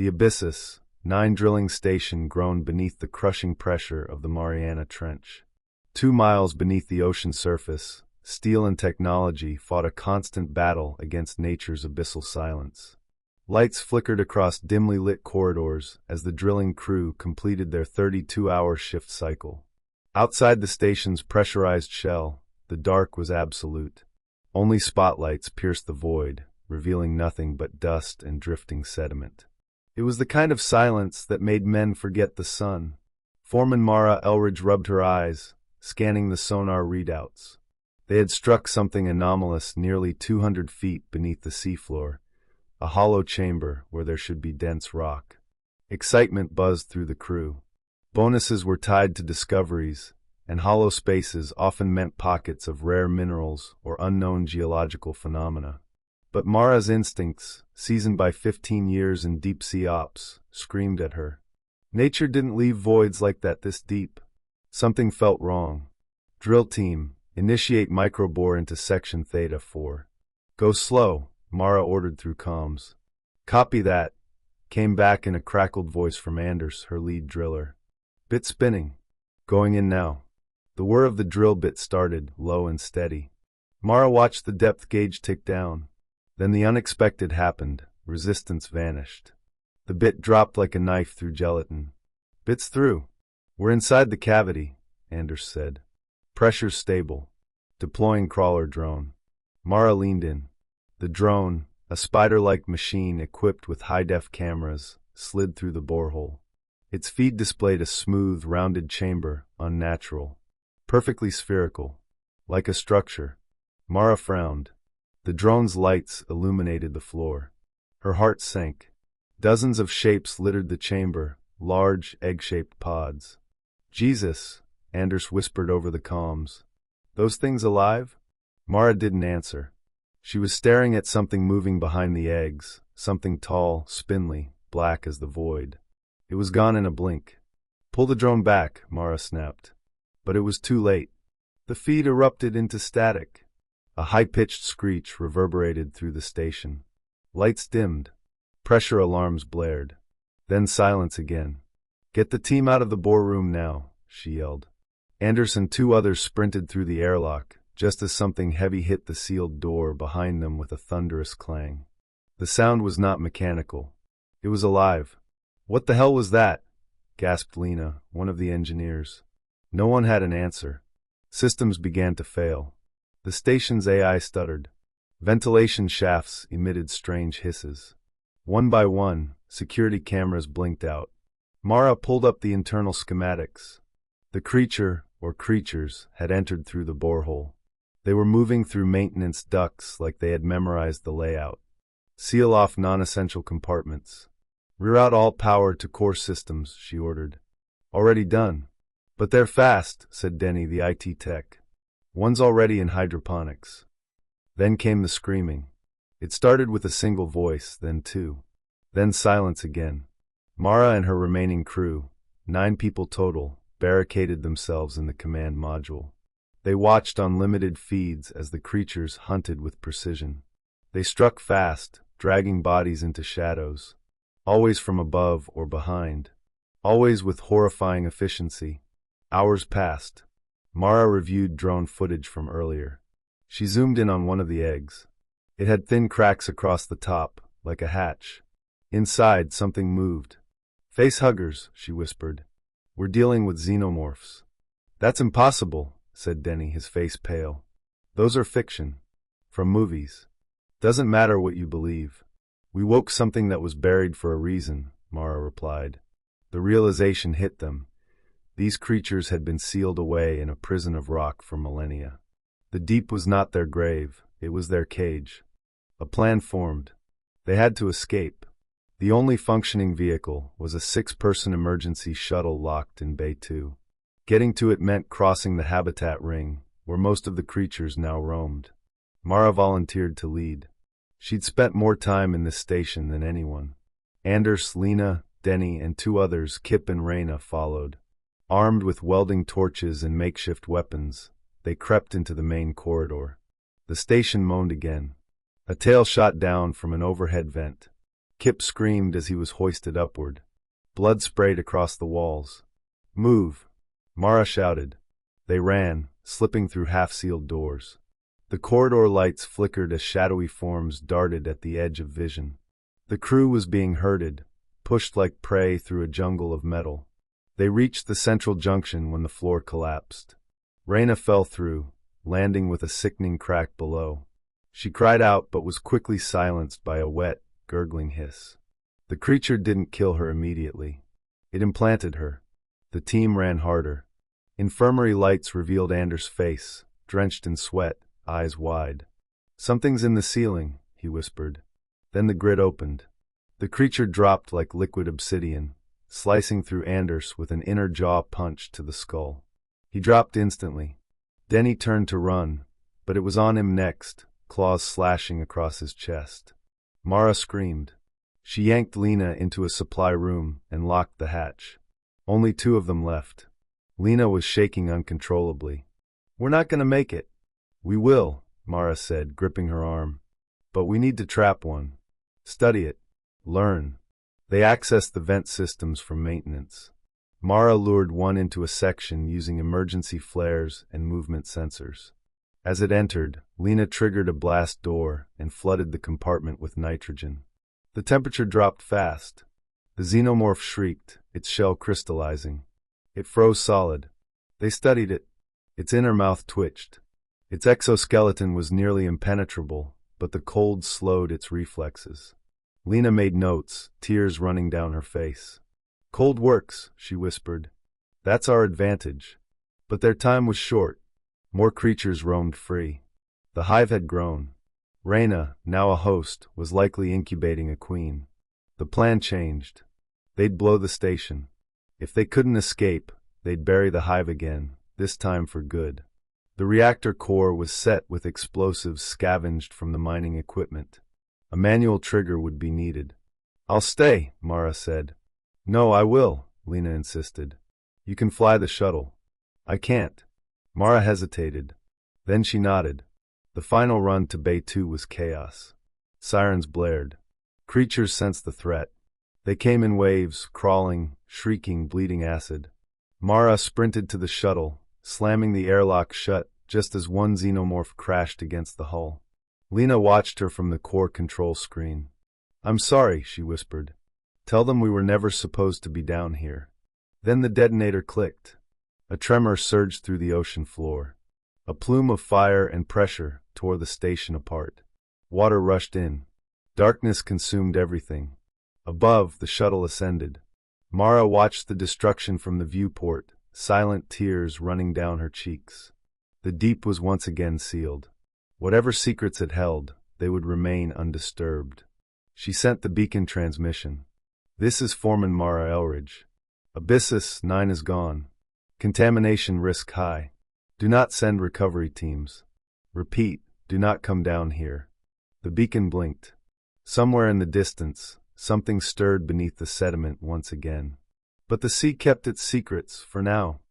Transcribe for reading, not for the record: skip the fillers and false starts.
The Abyssus, 9 drilling station groaned beneath the crushing pressure of the Mariana Trench. 2 miles beneath the ocean surface, steel and technology fought a constant battle against nature's abyssal silence. Lights flickered across dimly lit corridors as the drilling crew completed their 32-hour shift cycle. Outside the station's pressurized shell, the dark was absolute. Only spotlights pierced the void, revealing nothing but dust and drifting sediment. It was the kind of silence that made men forget the sun. Foreman Mara Elridge rubbed her eyes, scanning the sonar readouts. They had struck something anomalous nearly 200 feet beneath the seafloor, a hollow chamber where there should be dense rock. Excitement buzzed through the crew. Bonuses were tied to discoveries, and hollow spaces often meant pockets of rare minerals or unknown geological phenomena. But Mara's instincts, seasoned by 15 years in deep-sea ops, screamed at her. Nature didn't leave voids like that this deep. Something felt wrong. Drill team, initiate microbore into section Theta 4. Go slow, Mara ordered through comms. Copy that, came back in a crackled voice from Anders, her lead driller. Bit spinning. Going in now. The whir of the drill bit started, low and steady. Mara watched the depth gauge tick down. Then the unexpected happened. Resistance vanished. The bit dropped like a knife through gelatin. Bit's through. We're inside the cavity, Anders said. Pressure's stable. Deploying crawler drone. Mara leaned in. The drone, a spider-like machine equipped with high-def cameras, slid through the borehole. Its feed displayed a smooth, rounded chamber, unnatural. Perfectly spherical. Like a structure. Mara frowned. The drone's lights illuminated the floor. Her heart sank. Dozens of shapes littered the chamber, large, egg-shaped pods. Jesus, Anders whispered over the comms. Those things alive? Mara didn't answer. She was staring at something moving behind the eggs, something tall, spindly, black as the void. It was gone in a blink. Pull the drone back, Mara snapped. But it was too late. The feed erupted into static. A high-pitched screech reverberated through the station. Lights dimmed. Pressure alarms blared. Then silence again. Get the team out of the bore room now, she yelled. Anders and 2 others sprinted through the airlock, just as something heavy hit the sealed door behind them with a thunderous clang. The sound was not mechanical. It was alive. What the hell was that? Gasped Lena, one of the engineers. No one had an answer. Systems began to fail. The station's AI stuttered. Ventilation shafts emitted strange hisses. One by one, security cameras blinked out. Mara pulled up the internal schematics. The creature, or creatures, had entered through the borehole. They were moving through maintenance ducts like they had memorized the layout. Seal off non-essential compartments. Rear out all power to core systems, she ordered. Already done. But they're fast, said Denny, the IT tech. One's already in hydroponics. Then came the screaming. It started with a single voice, then 2. Then silence again. Mara and her remaining crew, 9 people total, barricaded themselves in the command module. They watched on limited feeds as the creatures hunted with precision. They struck fast, dragging bodies into shadows. Always from above or behind. Always with horrifying efficiency. Hours passed. Mara reviewed drone footage from earlier. She zoomed in on one of the eggs. It had thin cracks across the top, like a hatch. Inside, something moved. Face huggers, she whispered. We're dealing with xenomorphs. That's impossible, said Denny, his face pale. Those are fiction. From movies. Doesn't matter what you believe. We woke something that was buried for a reason, Mara replied. The realization hit them. These creatures had been sealed away in a prison of rock for millennia. The deep was not their grave, it was their cage. A plan formed. They had to escape. The only functioning vehicle was a 6-person emergency shuttle locked in Bay 2. Getting to it meant crossing the habitat ring, where most of the creatures now roamed. Mara volunteered to lead. She'd spent more time in this station than anyone. Anders, Lena, Denny, and 2 others, Kip and Reyna, followed. Armed with welding torches and makeshift weapons, they crept into the main corridor. The station moaned again. A tail shot down from an overhead vent. Kip screamed as he was hoisted upward. Blood sprayed across the walls. "Move!" Mara shouted. They ran, slipping through half-sealed doors. The corridor lights flickered as shadowy forms darted at the edge of vision. The crew was being herded, pushed like prey through a jungle of metal. They reached the central junction when the floor collapsed. Reyna fell through, landing with a sickening crack below. She cried out but was quickly silenced by a wet, gurgling hiss. The creature didn't kill her immediately. It implanted her. The team ran harder. Infirmary lights revealed Anders' face, drenched in sweat, eyes wide. "Something's in the ceiling," he whispered. Then the grid opened. The creature dropped like liquid obsidian, slicing through Anders with an inner jaw punch to the skull. He dropped instantly. Denny turned to run, but it was on him next, claws slashing across his chest. Mara screamed. She yanked Lena into a supply room and locked the hatch. Only 2 of them left. Lena was shaking uncontrollably. "We're not going to make it." "We will," Mara said, gripping her arm. "But we need to trap one. Study it. Learn." They accessed the vent systems for maintenance. Mara lured one into a section using emergency flares and movement sensors. As it entered, Lena triggered a blast door and flooded the compartment with nitrogen. The temperature dropped fast. The xenomorph shrieked, its shell crystallizing. It froze solid. They studied it. Its inner mouth twitched. Its exoskeleton was nearly impenetrable, but the cold slowed its reflexes. Lena made notes, tears running down her face. "Cold works," she whispered. "That's our advantage." But their time was short. More creatures roamed free. The hive had grown. Reyna, now a host, was likely incubating a queen. The plan changed. They'd blow the station. If they couldn't escape, they'd bury the hive again, this time for good. The reactor core was set with explosives scavenged from the mining equipment. A manual trigger would be needed. "I'll stay," Mara said. "No, I will," Lena insisted. "You can fly the shuttle." "I can't." Mara hesitated. Then she nodded. The final run to Bay 2 was chaos. Sirens blared. Creatures sensed the threat. They came in waves, crawling, shrieking, bleeding acid. Mara sprinted to the shuttle, slamming the airlock shut just as one xenomorph crashed against the hull. Lena watched her from the core control screen. "I'm sorry," she whispered. "Tell them we were never supposed to be down here." Then the detonator clicked. A tremor surged through the ocean floor. A plume of fire and pressure tore the station apart. Water rushed in. Darkness consumed everything. Above, the shuttle ascended. Mara watched the destruction from the viewport, silent tears running down her cheeks. The deep was once again sealed. Whatever secrets it held, they would remain undisturbed. She sent the beacon transmission. "This is Foreman Mara Elridge. Abyssus 9 is gone. Contamination risk high. Do not send recovery teams. Repeat, do not come down here." The beacon blinked. Somewhere in the distance, something stirred beneath the sediment once again. But the sea kept its secrets, for now.